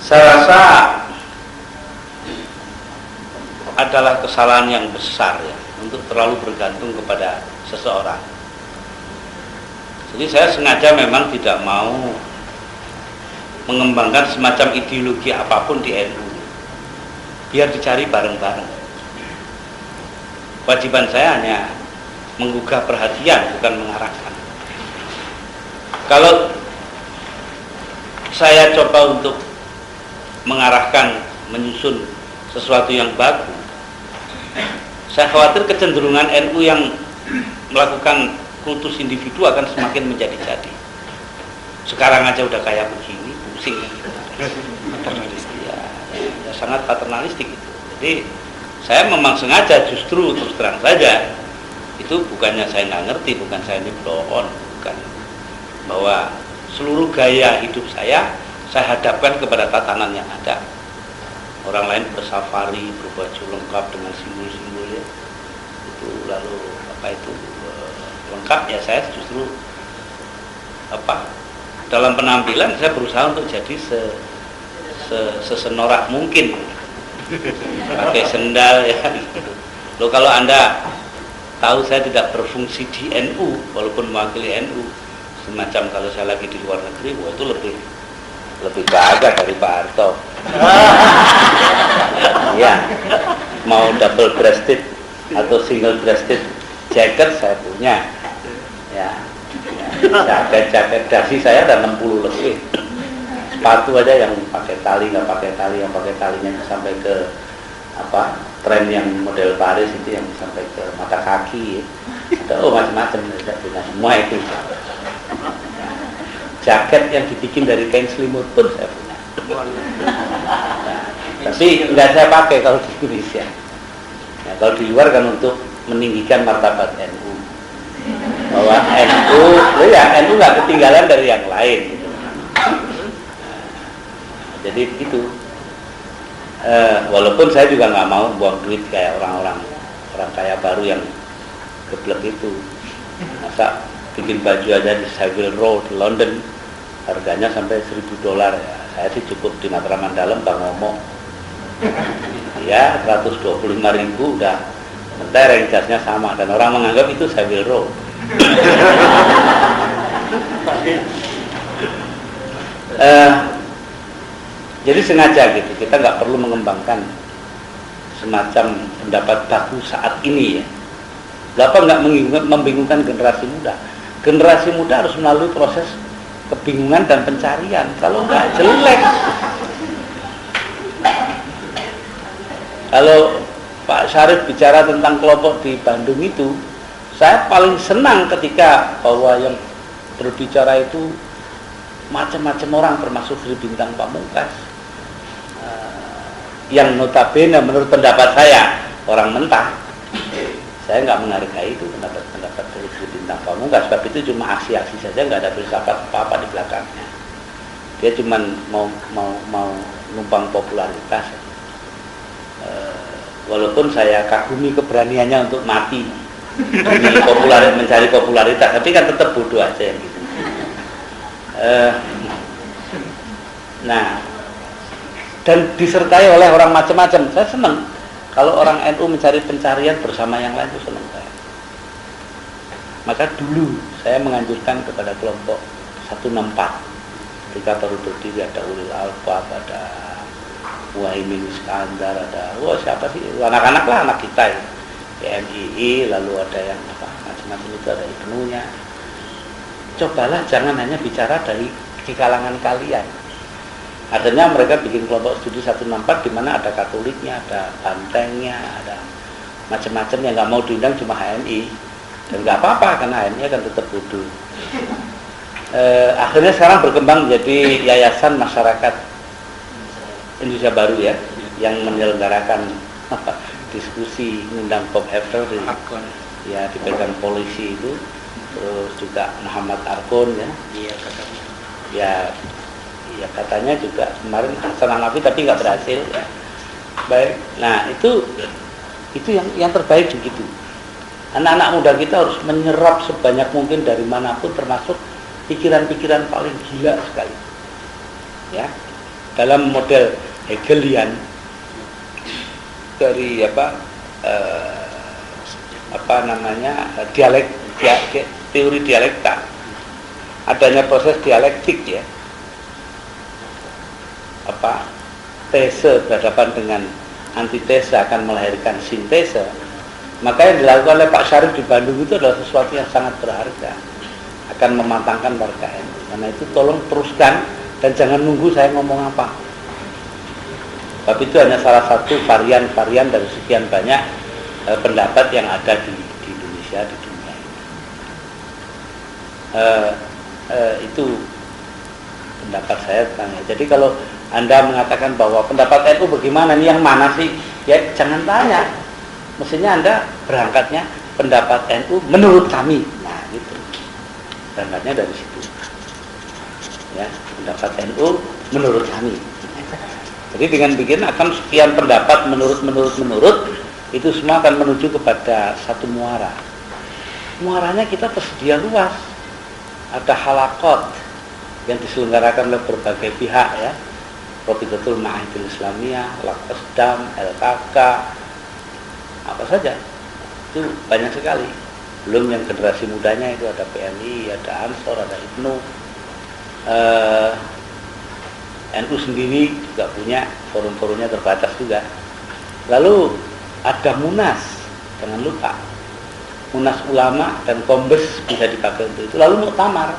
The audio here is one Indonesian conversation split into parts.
Saya rasa adalah kesalahan yang besar ya untuk terlalu bergantung kepada seseorang. Jadi saya sengaja memang tidak mau mengembangkan semacam ideologi apapun di NU, biar dicari bareng-bareng. Kewajiban saya hanya menggugah perhatian, bukan mengarahkan. Kalau saya coba untuk mengarahkan, menyusun sesuatu yang bagus, saya khawatir kecenderungan NU yang melakukan kultus individu akan semakin menjadi-jadi. Sekarang aja udah kayak begini, pusing ya, sangat paternalistik itu. Jadi saya memang sengaja justru terus terang saja, itu bukannya saya nggak ngerti, bukan saya ini blow on, bukan, bahwa seluruh gaya hidup saya hadapkan kepada tatanan yang ada. Orang lain bersafari, berbaju lengkap dengan simbol-simbolnya itu, lalu apa itu lengkap, ya saya justru dalam penampilan saya berusaha untuk jadi sesenorak mungkin, pakai sendal ya. Loh, kalau Anda tahu saya tidak berfungsi di NU walaupun mewakili NU, semacam kalau saya lagi di luar negeri, wah itu lebih gagah dari Pak Harto. Ya, mau double breasted atau single breasted jacket saya punya. Ya, jaket dasi saya ada 60 lebih. Sepatu aja yang pakai tali, nggak pakai tali, yang pakai talinya sampai ke tren yang model Paris itu, yang sampai ke mata kaki. Ada macam-macam, saya punya semua itu. Jaket yang dibikin dari kain selimut pun saya punya. Nah, tapi nggak saya pakai kalau di Indonesia. Nah, kalau di luar kan untuk meninggikan martabat NU, bahwa NU nggak ketinggalan dari yang lain gitu. Jadi begitu. Walaupun saya juga nggak mau buang duit kayak orang kaya baru yang geblek itu. Masa bikin baju aja di Savile Row di London harganya sampai $1.000 ya. Saya sih cukup di Matraman Dalam, Bang Ngomong ya 125.000 udah mentereng, jasnya sama, dan orang menganggap itu Savile Row. Jadi sengaja gitu, kita nggak perlu mengembangkan semacam pendapat baku saat ini ya. Kenapa nggak membingungkan generasi muda? Generasi muda harus melalui proses kebingungan dan pencarian. Kalau nggak, jelek. Kalau Pak Syarif bicara tentang kelompok di Bandung itu, saya paling senang ketika bahwa yang berbicara itu macam-macam orang, termasuk Sri Bintang Pamungkas, yang notabene menurut pendapat saya orang mentah. Saya nggak menghargai itu pendapat dari Sri Bintang Pamungkas, sebab itu cuma aksi-aksi saja, nggak ada filsafat apa-apa di belakangnya. Dia cuma mau numpang popularitas. Walaupun saya kagumi keberaniannya untuk mati mencari popularitas, tapi kan tetap bodoh aja yang gitu. Nah, dan disertai oleh orang macam-macam. Saya senang kalau orang NU mencari pencarian bersama yang lain, itu senang saya. Maka dulu saya menganjurkan kepada kelompok 164 ketika baru berdiri, ada Ulil Albab, ada Muhaimin Iskandar, ada siapa sih, anak-anak lah, anak kita ya, PMII, lalu ada yang macam-macam itu, ada Ibnunya. Cobalah jangan hanya bicara di kalangan kalian. Akhirnya mereka bikin kelompok studi 164 di mana ada Katoliknya, ada Bantengnya, ada macam-macam yang nggak mau diundang cuma HNI, dan nggak apa-apa karena HNI kan tetap bodoh. Akhirnya sekarang berkembang menjadi Yayasan Masyarakat Indonesia Baru ya, yang menyelenggarakan diskusi, mengundang Bob Heffer ya, dipegang polisi itu, terus juga Muhammad Arkon ya. Iya katanya. Ya katanya juga kemarin Hasan Hanafi, tapi nggak berhasil ya. Baik, nah itu yang terbaik begitu. Anak-anak muda kita harus menyerap sebanyak mungkin dari manapun, termasuk pikiran-pikiran paling gila sekali. Ya, dalam model Hegelian dari teori dialekta, adanya proses dialektik ya, tese berhadapan dengan antitese akan melahirkan sintese. Maka yang dilakukan oleh Pak Syarif di Bandung itu adalah sesuatu yang sangat berharga, akan mematangkan warga NU. Karena itu tolong teruskan dan jangan nunggu saya ngomong apa. Tapi itu hanya salah satu varian-varian dari sekian banyak pendapat yang ada di Indonesia, di dunia ini. Itu pendapat saya tentang. Jadi kalau Anda mengatakan bahwa pendapat NU bagaimana, ini yang mana sih? Ya jangan tanya. Mestinya Anda berangkatnya pendapat NU menurut kami. Nah, gitu. Berangkatnya dari situ. Ya, pendapat NU menurut kami. Jadi dengan bikin akan sekian pendapat menurut itu semua akan menuju kepada satu muara. Muaranya kita tersedia luas. Ada halakot yang diselenggarakan oleh berbagai pihak ya. Rabitatul Ma'ahidil Islamiyah, Lakasdam, LKK, apa saja itu banyak sekali. Belum yang generasi mudanya itu ada PMI, ada Ansor, ada IPNU, NU sendiri juga punya forum-forumnya terbatas juga. Lalu ada Munas, jangan lupa Munas Ulama dan Kombes bisa dipakai untuk itu. Lalu Muktamar.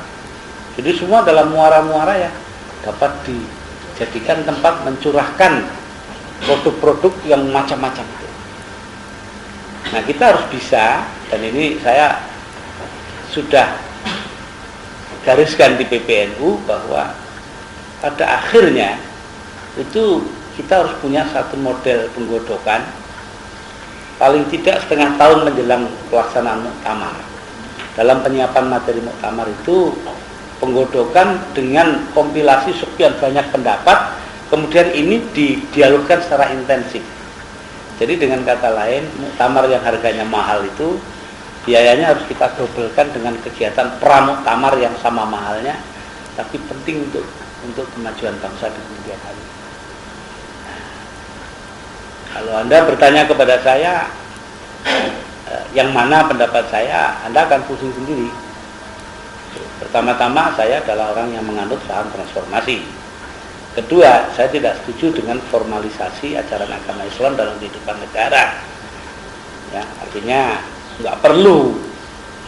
Jadi semua dalam muara-muara ya dapat dijadikan tempat mencurahkan produk-produk yang macam-macam. Nah kita harus bisa, dan ini saya sudah gariskan di PPNU bahwa pada akhirnya itu kita harus punya satu model penggodokan paling tidak setengah tahun menjelang pelaksanaan muktamar. Dalam penyiapan materi muktamar itu penggodokan dengan kompilasi sekian banyak pendapat, kemudian ini didialogkan secara intensif. Jadi dengan kata lain, muktamar yang harganya mahal itu biayanya harus kita dobelkan dengan kegiatan pramuktamar yang sama mahalnya, tapi penting untuk kemajuan bangsa di kemudian hari. Kalau Anda bertanya kepada saya, yang mana pendapat saya, Anda akan pusing sendiri. Pertama-tama saya adalah orang yang menganut paham transformasi. Kedua, saya tidak setuju dengan formalisasi ajaran agama Islam dalam kehidupan negara. Ya, artinya nggak perlu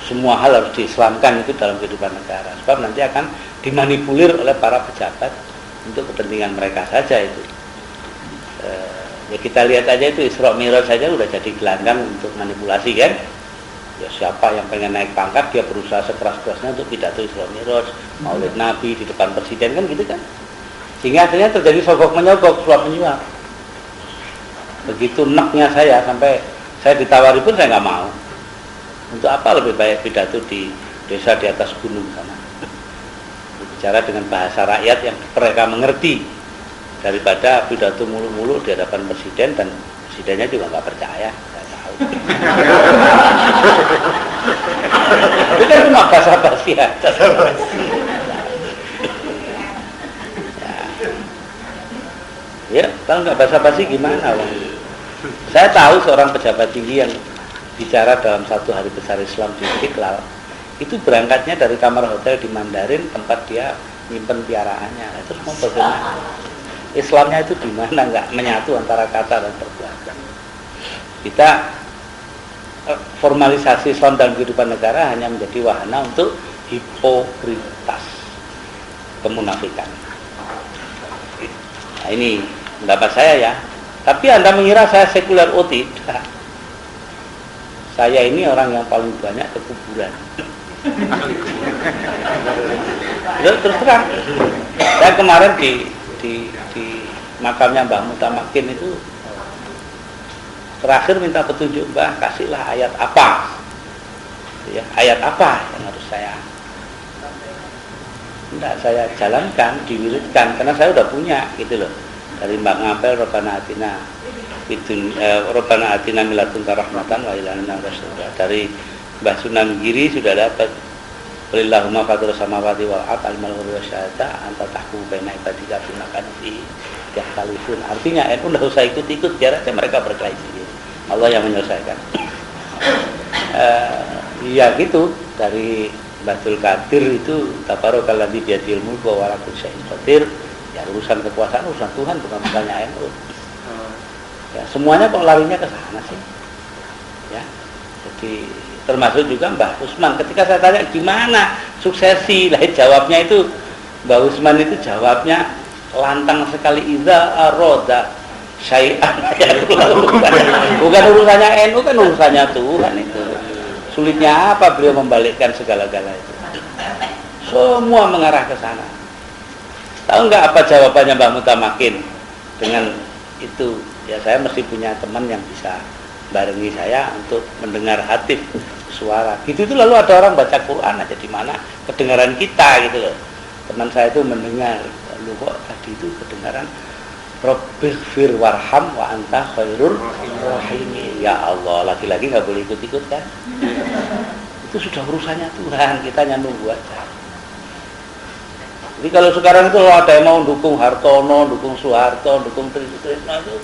semua hal harus diislamkan itu dalam kehidupan negara, sebab nanti akan dimanipulir oleh para pejabat untuk kepentingan mereka saja itu. Ya kita lihat aja itu Isra Mi'raj saja udah jadi gelanggang untuk manipulasi kan. Ya siapa yang pengen naik pangkat dia berusaha sekeras-kerasnya untuk pidato Isra Mi'raj, Maulid Nabi di depan presiden kan gitu kan. Sehingga akhirnya terjadi sogok menyogok, suap menyuap. Begitu neknya saya sampai saya ditawari pun saya nggak mau. Untuk apa lebih baik pidato di desa di atas gunung sana, bicara dengan bahasa rakyat yang mereka mengerti, daripada pidato mulu-mulu di hadapan presiden dan presidennya juga nggak percaya. Saya tahu. Itu kan cuma basa-basi aja. Ya, kalau nggak basa-basi gimana? Saya tahu seorang pejabat tinggi yang bicara dalam satu hari besar Islam di Istiqlal, itu berangkatnya dari kamar hotel di Mandarin tempat dia nyimpen piaraannya. Itu semua bagaimana? Islamnya itu di mana nggak menyatu antara kata dan perbuatan. Kita formalisasi Islam dalam kehidupan negara hanya menjadi wahana untuk hipokritas, kemunafikan. Nah, ini pendapat saya ya. Tapi Anda mengira saya sekuler? Oh tidak. Saya ini orang yang paling banyak ke kuburan. Terus terang. Saya kemarin di makamnya Mbah Mutamakin itu terakhir minta petunjuk, Mbah kasihlah ayat apa ya, ayat apa yang harus saya jalankan, diwiridkan, karena saya udah punya gitu loh, dari Mbak Ngapel Robbana Atina Miladunka Rahmatan wa ilana rasulullah, dari Mbah Sunan Giri sudah dapat Qulillahumma fatir samawati wal ardh alimul ghaibi wasyahada anta tahkumu baina ibadika bima kanu fi yakhtalifun. Artinya NU enggak usah ikut-ikut, biar aja mereka berkelahi sendiri. Allah yang menyelesaikan. Iya gitu, dari Batul Qadir itu tabarakalladzi biyadil mulku wa ala kulli syai'in qadir. Ya urusan kekuasaan urusan Tuhan, bukan urusannya NU. Ya, semuanya kok larinya ke sana sih. Ya. Jadi termasuk juga Mbah Usman. Ketika saya tanya gimana suksesi, lah jawabnya itu Mbah Usman itu jawabnya lantang sekali, iza aroda syai'an. Bukan urusannya NU, kan urusannya Tuhan itu. Sulitnya apa beliau membalikkan segala-galanya itu? Semua mengarah ke sana. Tahu nggak apa jawabannya Mbah Mutamakin dengan itu? Ya saya mesti punya teman yang bisa barengi saya untuk mendengar hatif suara. Gitu itu lalu ada orang baca Quran aja di mana kedengaran kita gitu loh. Teman saya itu mendengar, lalu kok tadi itu kedengaran Rabbighfir warham wa anta khairur rahimin. Ya Allah, lagi-lagi nggak boleh ikut-ikut kan? Itu sudah urusannya Tuhan, kita hanya nunggu aja. Jadi kalau sekarang itu ada yang mau dukung Hartono, dukung Soeharto, dukung Trisno itu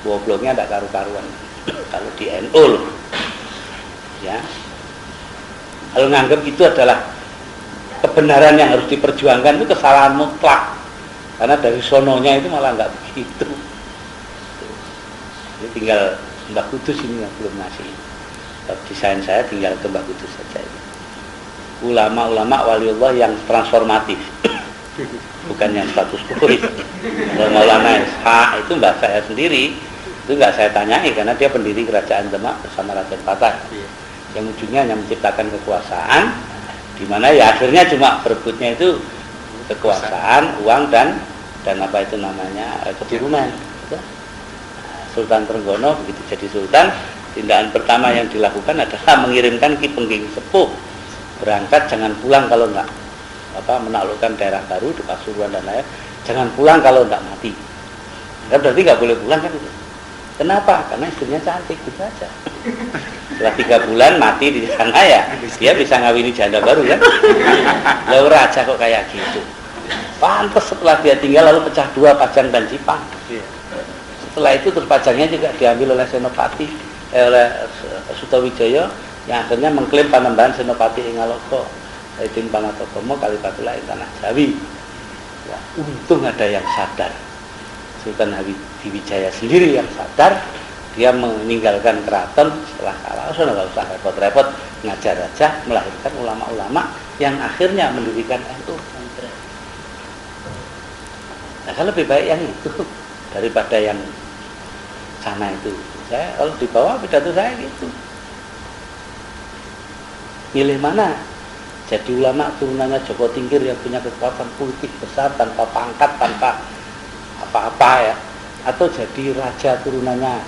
gobloknya tidak karu-karuan. Kalau di NU loh. Ya. Kalau nganggap itu adalah kebenaran yang harus diperjuangkan, itu kesalahan mutlak. Karena dari sononya itu malah nggak begitu. Jadi tinggal Mbah Kudus ini yang belum ngasih. Desain saya tinggal ke Mbah Kudus saja. Ulama-ulama waliullah yang transformatif. Bukan yang status quo. Ulama-ulama itu mbak saya sendiri. Itu nggak saya tanyai karena dia pendiri kerajaan Demak bersama Raden Patah. Yang ujungnya hanya menciptakan kekuasaan, di mana ya akhirnya cuma berebutnya itu kekuasaan, uang dan apa itu namanya keturunan. Sultan Trenggono begitu jadi sultan, tindakan pertama yang dilakukan adalah mengirimkan Ki Pengging Sepuh berangkat, jangan pulang kalau nggak menaklukkan daerah baru di Pasuruan dan lain, jangan pulang kalau nggak mati. Kan berarti nggak boleh pulang kan itu. Kenapa? Karena istrinya cantik, gitu aja. Setelah 3 bulan mati di sana ya, dia bisa ngawini janda baru kan. Lalu raja kok kayak gitu. Pantes setelah dia tinggal lalu pecah 2 Pajang dan Jipang. Setelah itu terus Pajangnya juga diambil oleh Senopati, oleh Sutawijaya yang akhirnya mengklaim Panembahan Senopati ing Ngaloko. Saidin Panatokomo Kalipatula ing Tanah Jawi. Ya, untung ada yang sadar. Sultan Hadiwijaya sendiri yang sadar, dia meninggalkan keraton setelah kalah, nggak usah repot-repot ngajar aja, melahirkan ulama-ulama yang akhirnya mendirikan NU. Nah, kan lebih baik yang itu daripada yang sana itu. Saya kalau di bawah pidato saya gitu. Milih mana? Jadi ulama turunannya Joko Tingkir yang punya kekuatan politik besar tanpa pangkat, tanpa apa-apa ya, atau jadi raja turunannya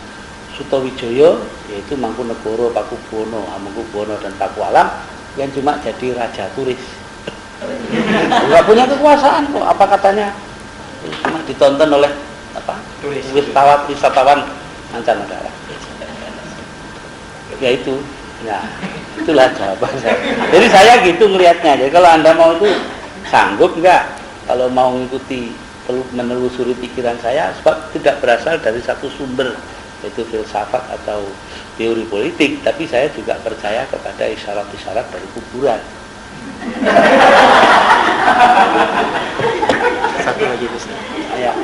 Sutawijaya yaitu Mangkunegoro, Pakubuwono, Hamengkubuwono dan Pakualam yang cuma jadi raja turis. Enggak punya kekuasaan kok, apa katanya? Cuma ditonton oleh wisatawan mancanegara. Ya itu, ya itulah jawaban saya. Jadi saya gitu melihatnya. Jadi kalau Anda mau itu sanggup enggak? Kalau mau mengikuti menelusuri pikiran saya, sebab tidak berasal dari satu sumber yaitu filsafat atau teori politik, tapi saya juga percaya kepada isyarat-isyarat dari kuburan. Satu lagi Ustaz. Ya.